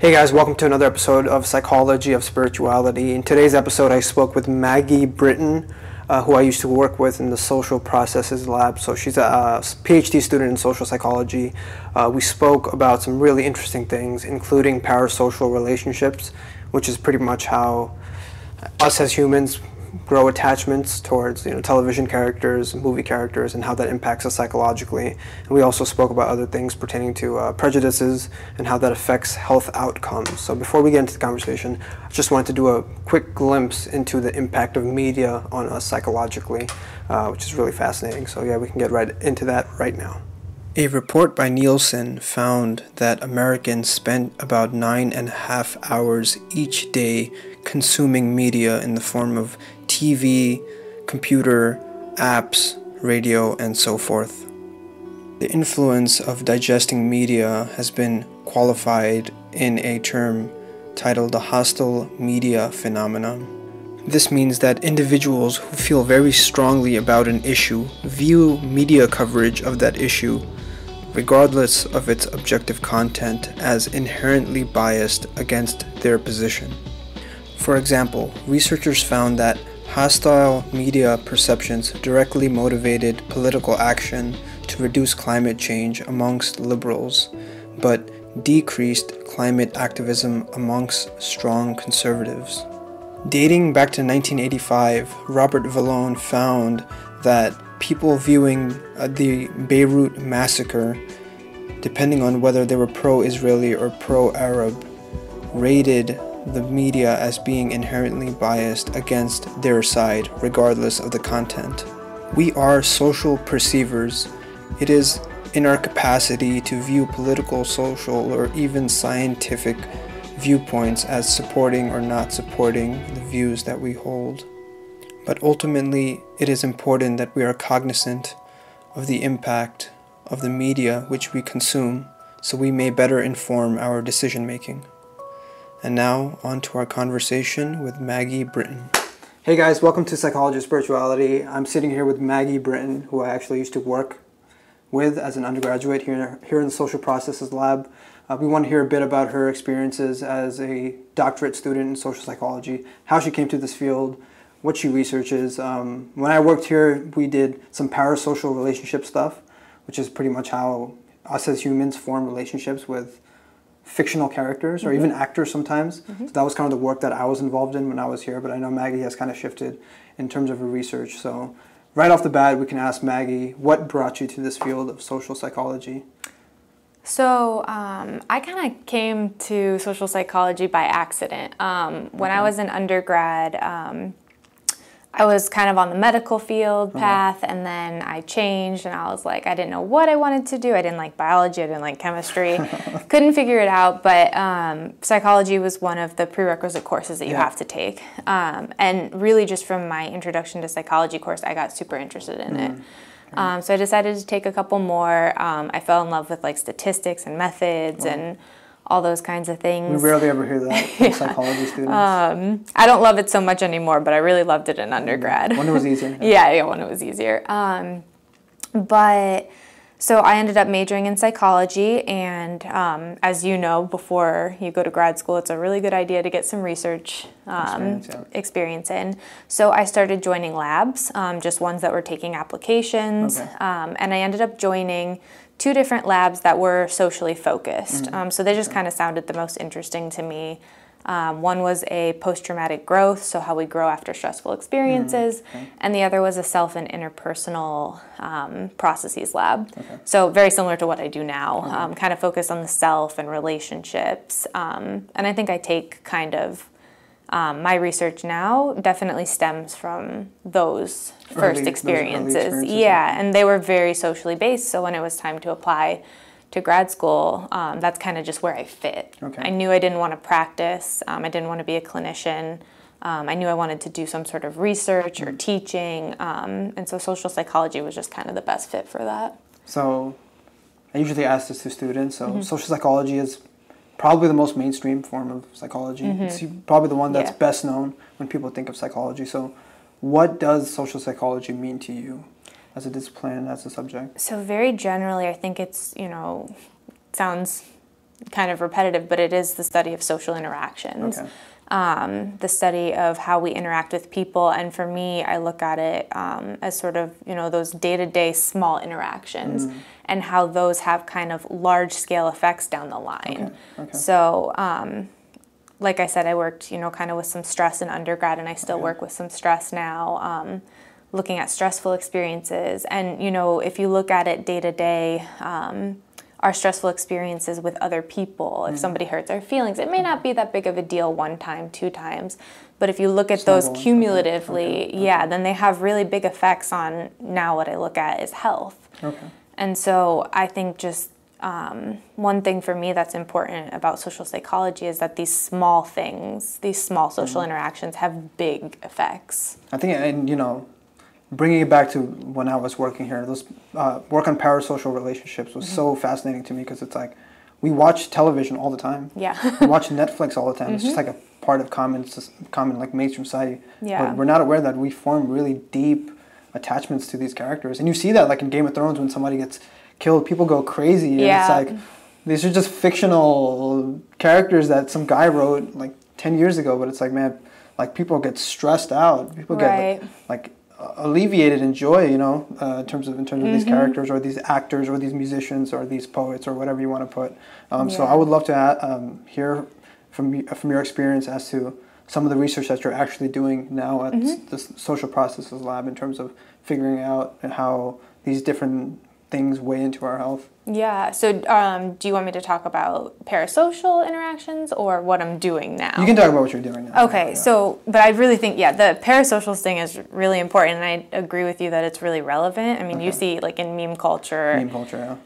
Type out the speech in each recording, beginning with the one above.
Hey guys, welcome to another episode of Psychology of Spirituality. In today's episode, I spoke with Maggie Britton, who I used to work with in the Social Processes Lab. So she's a PhD student in social psychology. We spoke about some really interesting things, including parasocial relationships, which is pretty much how us as humans grow attachments towards television characters, movie characters, and how that impacts us psychologically. And we also spoke about other things pertaining to prejudices and how that affects health outcomes. So before we get into the conversation, I just wanted to do a quick glimpse into the impact of media on us psychologically, which is really fascinating. So yeah, we can get right into that right now. A report by Nielsen found that Americans spent about 9.5 hours each day consuming media in the form of TV, computer, apps, radio, and so forth. The influence of digesting media has been qualified in a term titled the hostile media phenomenon. This means that individuals who feel very strongly about an issue view media coverage of that issue, regardless of its objective content, as inherently biased against their position. For example, researchers found that hostile media perceptions directly motivated political action to reduce climate change amongst liberals, but decreased climate activism amongst strong conservatives. Dating back to 1985, Robert Vallone found that people viewing the Beirut massacre, depending on whether they were pro-Israeli or pro-Arab, rated the media as being inherently biased against their side, regardless of the content. We are social perceivers. It is in our capacity to view political, social, or even scientific viewpoints as supporting or not supporting the views that we hold. But ultimately, it is important that we are cognizant of the impact of the media which we consume, so we may better inform our decision-making. And now, on to our conversation with Maggie Britton. Hey guys, welcome to Psychology of Spirituality. I'm sitting here with Maggie Britton, who I actually used to work with as an undergraduate here in the Social Processes Lab. We want to hear a bit about her experiences as a doctorate student in social psychology, how she came to this field, what she researches. When I worked here, we did some parasocial relationship stuff, which is pretty much how us as humans form relationships with fictional characters or even actors sometimes. So that was kind of the work that I was involved in when I was here, but I know Maggie has kind of shifted in terms of her research. So right off the bat, we can ask Maggie, what brought you to this field of social psychology? So I kind of came to social psychology by accident. When I was an undergrad, I was kind of on the medical field path, and then I changed, and I was like, I didn't know what I wanted to do. I didn't like biology, I didn't like chemistry, couldn't figure it out, but psychology was one of the prerequisite courses that you have to take. And really just from my introduction to psychology course, I got super interested in it. So I decided to take a couple more. I fell in love with like statistics and methods and all those kinds of things. We rarely ever hear that from psychology students. I don't love it so much anymore, but I really loved it in undergrad. When it was easier. Yeah, when it was easier. But so I ended up majoring in psychology, and as you know, before you go to grad school, it's a really good idea to get some research experience in. So I started joining labs, just ones that were taking applications, and I ended up joining 2 different labs that were socially focused. So they just kind of sounded the most interesting to me. One was a post-traumatic growth, so how we grow after stressful experiences, and the other was a self and interpersonal processes lab. So very similar to what I do now, kind of focused on the self and relationships. And I think I take kind of my research now definitely stems from those first experiences. Yeah, and they were very socially based, so when it was time to apply to grad school, that's kind of just where I fit. I knew I didn't want to practice, I didn't want to be a clinician, I knew I wanted to do some sort of research or teaching, and so social psychology was just kind of the best fit for that. So I usually ask this to students, so social psychology is probably the most mainstream form of psychology. It's probably the one that's best known when people think of psychology. So what does social psychology mean to you as a discipline, as a subject? So very generally, I think it's, sounds kind of repetitive, but it is the study of social interactions. Okay. The study of how we interact with people, and for me, I look at it as sort of, those day-to-day small interactions, and how those have kind of large-scale effects down the line. Okay. So, like I said, I worked, kind of with some stress in undergrad, and I still work with some stress now, looking at stressful experiences. And, if you look at it day-to-day, our stressful experiences with other people, if somebody hurts our feelings, it may not be that big of a deal one time, 2 times, but if you look at those cumulatively, then they have really big effects on now what I look at is health. Okay. And so I think just one thing for me that's important about social psychology is that these small things, these small social interactions have big effects. I think, and bringing it back to when I was working here, those work on parasocial relationships was so fascinating to me, because it's like we watch television all the time. Yeah. We watch Netflix all the time. It's just like a part of common like mainstream society. Yeah. But we're not aware that we form really deep attachments to these characters. And you see that like in Game of Thrones, when somebody gets killed, people go crazy. And it's like, these are just fictional characters that some guy wrote like 10 years ago, but it's like, man, like people get stressed out. People get like alleviated in joy, in terms of these characters, or these actors, or these musicians, or these poets, or whatever you want to put. So I would love to hear from your experience as to some of the research that you're actually doing now at the Social Processes Lab, in terms of figuring out how these different things weigh into our health. Yeah. So do you want me to talk about parasocial interactions or what I'm doing now? You can talk about what you're doing now. Okay. Yeah. So, but I really think, the parasocial thing is really important, and I agree with you that it's really relevant. I mean, you see like in meme culture,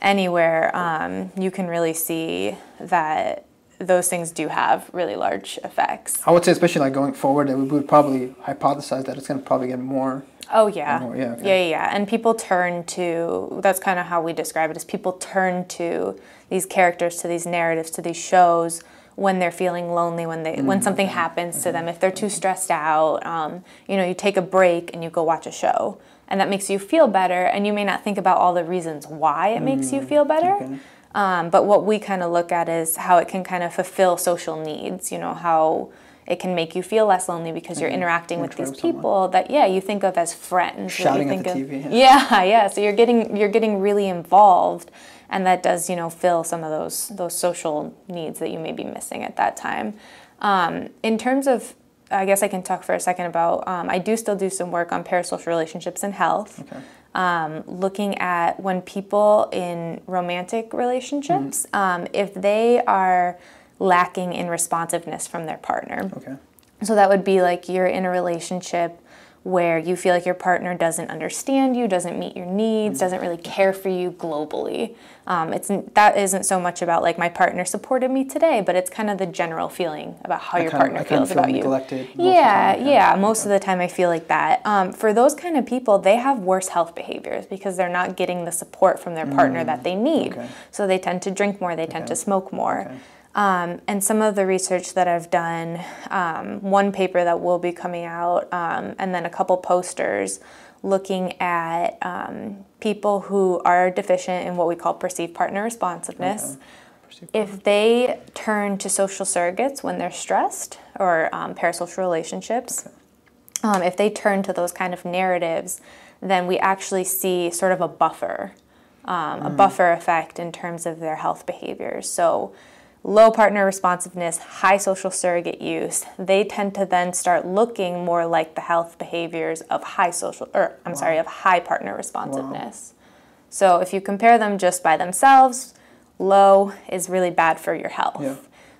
anywhere, you can really see that those things do have really large effects. I would say, especially like going forward, that we would probably hypothesize that it's going to probably get more. Oh, yeah. More, And people turn to, that's kind of how we describe it, is people turn to these characters, to these narratives, to these shows when they're feeling lonely, when something happens to them, if they're too stressed out. You take a break and you go watch a show, and that makes you feel better, and you may not think about all the reasons why it makes you feel better. Okay. But what we kind of look at is how it can kind of fulfill social needs, how it can make you feel less lonely because you're interacting with these people that you think of as friends. Shouting at the TV. So you're getting really involved, and that does fill some of those social needs that you may be missing at that time. In terms of, I guess I can talk for a second about, I do still do some work on parasocial relationships and health. Okay. Looking at when people in romantic relationships, if they are lacking in responsiveness from their partner. Okay. So that would be like you're in a relationship where you feel like your partner doesn't understand you, doesn't meet your needs, doesn't really care for you globally. That isn't so much about like my partner supported me today, but it's kind of the general feeling about how your partner feels about you. Neglected Most of the time I feel like that. For those kind of people, they have worse health behaviors because they're not getting the support from their partner that they need. Okay. So they tend to drink more, they tend to smoke more. Okay. And some of the research that I've done, one paper that will be coming out, and then a couple posters looking at people who are deficient in what we call perceived partner responsiveness. Okay. If they turn to social surrogates when they're stressed, or parasocial relationships, if they turn to those kind of narratives, then we actually see sort of a buffer effect in terms of their health behaviors. So low partner responsiveness, high social surrogate use, they tend to then start looking more like the health behaviors of high partner responsiveness. Wow. So if you compare them just by themselves, low is really bad for your health. Yeah.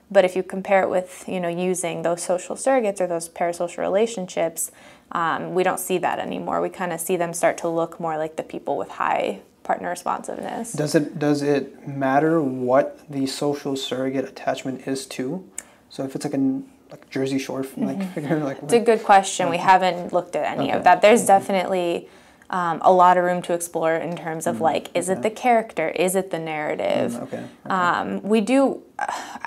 But if you compare it with, using those social surrogates or those parasocial relationships, we don't see that anymore. We kind of see them start to look more like the people with high partner responsiveness. Does it matter what the social surrogate attachment is to? So if it's like a Jersey Shore figure, it's a good question. We haven't looked at any of that. There's definitely a lot of room to explore in terms of is it the character? Is it the narrative?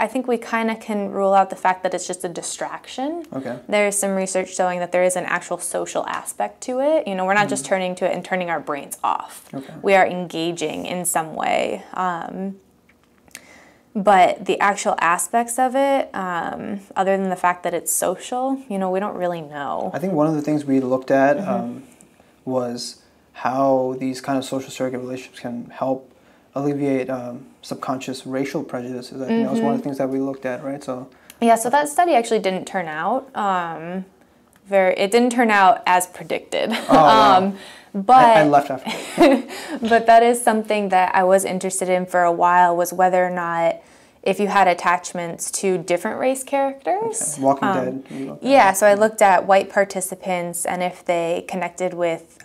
I think we kind of can rule out the fact that it's just a distraction. Okay. There's some research showing that there is an actual social aspect to it. We're not just turning to it and turning our brains off. Okay. We are engaging in some way. But the actual aspects of it, other than the fact that it's social, we don't really know. I think one of the things we looked at was how these kind of social surrogate relationships can help alleviate subconscious racial prejudices. I think that was one of the things that we looked at, right? So that study actually didn't turn out. It didn't turn out as predicted. Oh, wow. But I left after. But that is something that I was interested in for a while, was whether or not if you had attachments to different race characters. Okay. Walking Dead. Yeah, so I looked at white participants and if they connected with,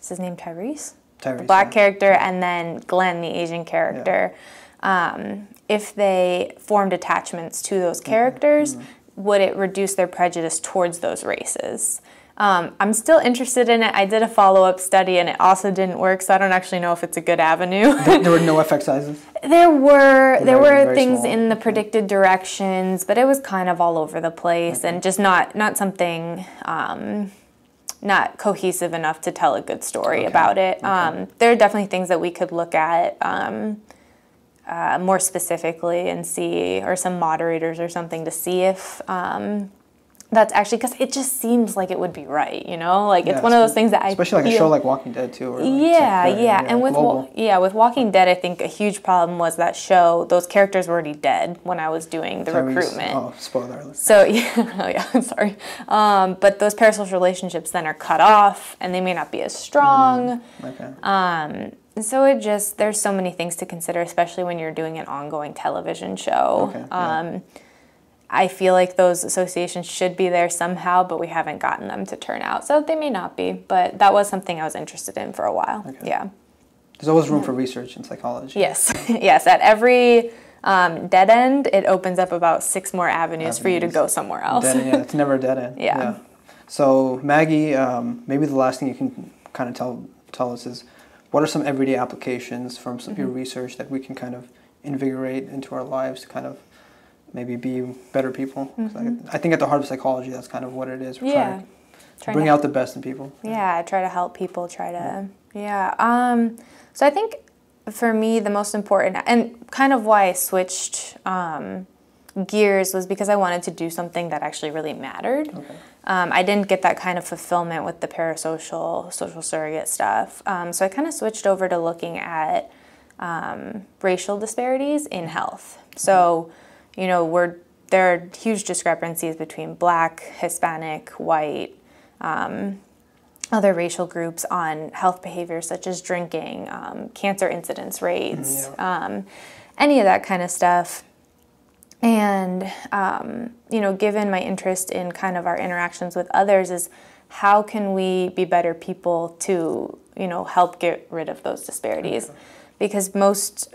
is his name Tyrese? The black character, and then Glenn, the Asian character. Yeah. If they formed attachments to those characters, would it reduce their prejudice towards those races? I'm still interested in it. I did a follow-up study and it also didn't work, so I don't actually know if it's a good avenue. There were no effect sizes? There were things small. In the predicted directions, but it was kind of all over the place and just not something, not cohesive enough to tell a good story about it. There are definitely things that we could look at more specifically and see, or some moderators or something to see if that's actually, because it just seems like it would be right, it's one of those things that especially like a show like Walking Dead too. Or and with Walking Dead, I think a huge problem was that show, those characters were already dead when I was doing the recruitment. Oh, spoiler alert. So I'm sorry. But those parasocial relationships then are cut off, and they may not be as strong. So there's so many things to consider, especially when you're doing an ongoing television show. I feel like those associations should be there somehow, but we haven't gotten them to turn out. So they may not be, but that was something I was interested in for a while. Yeah. There's always room for research in psychology. Yes. Yes. At every dead end, it opens up about 6 more avenues for you to go somewhere else. It's never a dead end. Yeah. So Maggie, maybe the last thing you can kind of tell us is, what are some everyday applications from some of your research that we can kind of invigorate into our lives to kind of maybe be better people? I think at the heart of psychology, that's kind of what it is. We're trying to bring out the best in people. Yeah, try to help people, so I think for me, the most important, and kind of why I switched gears, was because I wanted to do something that actually really mattered. I didn't get that kind of fulfillment with the parasocial, social surrogate stuff. So I kind of switched over to looking at racial disparities in health. So, there are huge discrepancies between Black, Hispanic, white, other racial groups on health behaviors such as drinking, cancer incidence rates, any of that kind of stuff. And, given my interest in kind of our interactions with others, is how can we be better people to, help get rid of those disparities? Because most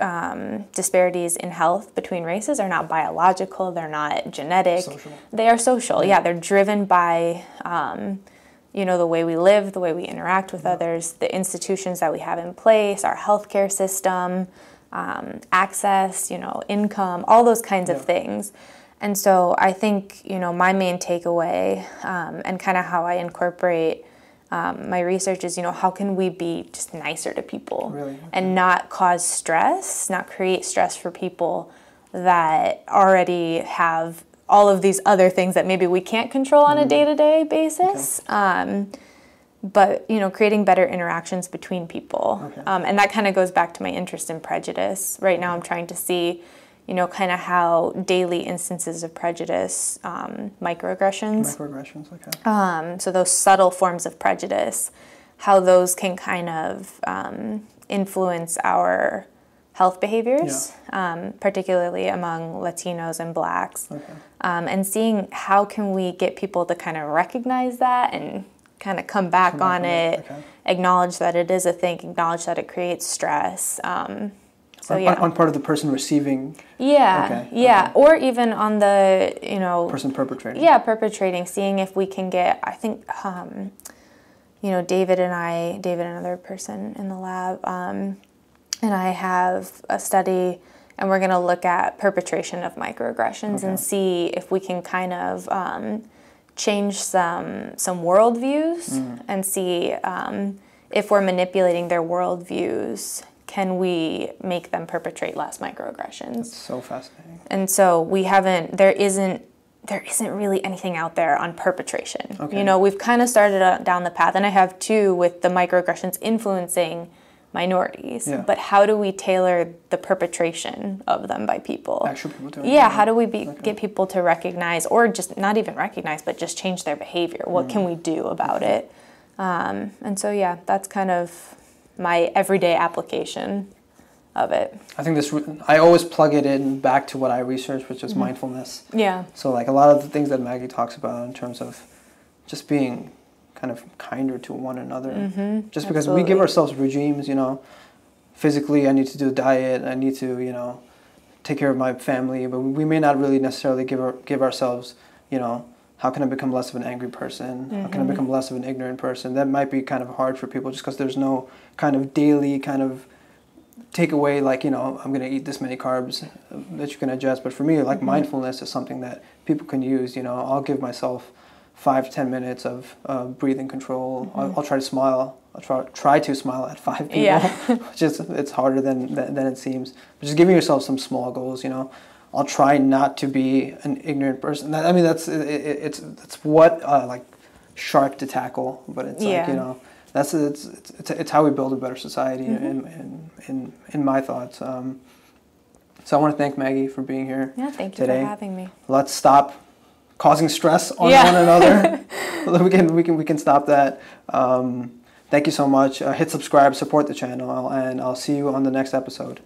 disparities in health between races are not biological, they're not genetic. They are social. They're driven by, the way we live, the way we interact with others, the institutions that we have in place, our healthcare system, access, income, all those kinds of things. And so I think, my main takeaway and kind of how I incorporate my research is, how can we be just nicer to people and not cause stress, not create stress for people that already have all of these other things that maybe we can't control on a day-to-day basis. But, creating better interactions between people. And that kind of goes back to my interest in prejudice. Right now I'm trying to see, kind of how daily instances of prejudice, microaggressions. So those subtle forms of prejudice, how those can kind of influence our health behaviors, particularly among Latinos and Blacks. And seeing how can we get people to kind of recognize that and kind of come back on it, acknowledge that it is a thing, acknowledge that it creates stress. On part of the person receiving. Or even on the, person perpetrating. Perpetrating, seeing if we can get, I think, David and another person in the lab, and I have a study, and we're going to look at perpetration of microaggressions and see if we can kind of change some worldviews and see if we're manipulating their worldviews, can we make them perpetrate less microaggressions? That's so fascinating. And so there isn't really anything out there on perpetration. Okay. You know, we've kind of started down the path, and I have too, with the microaggressions influencing minorities. Yeah. But how do we tailor the perpetration of them by people? Actual people doing Yeah, it. how do we get people to recognize, or just not even recognize, but just change their behavior? What can we do about it? And so, yeah, that's kind of my everyday application of it. I think I always plug it in back to what I research, which is mindfulness. Yeah. So like a lot of the things that Maggie talks about in terms of just being kind of kinder to one another. Just because we give ourselves regimes, you know, physically I need to do a diet, I need to, you know, take care of my family, but we may not really necessarily give ourselves, you know, how can I become less of an angry person? How can I become less of an ignorant person? That might be kind of hard for people just because there's no kind of daily kind of takeaway, like, you know, I'm going to eat this many carbs that you can adjust. But for me, like mindfulness is something that people can use. You know, I'll give myself 5 to 10 minutes of breathing control. I'll try to smile. I'll try to smile at 5 people. Yeah. Which is, it's harder than it seems. But just giving yourself some small goals, you know. I'll try not to be an ignorant person. I mean, it's what like shark to tackle, but it's like, you know, it's how we build a better society in my thoughts. So I want to thank Maggie for being here. Yeah, thank you today. for having me. Let's stop causing stress on one another. we can stop that. Thank you so much. Hit subscribe, support the channel, and I'll see you on the next episode.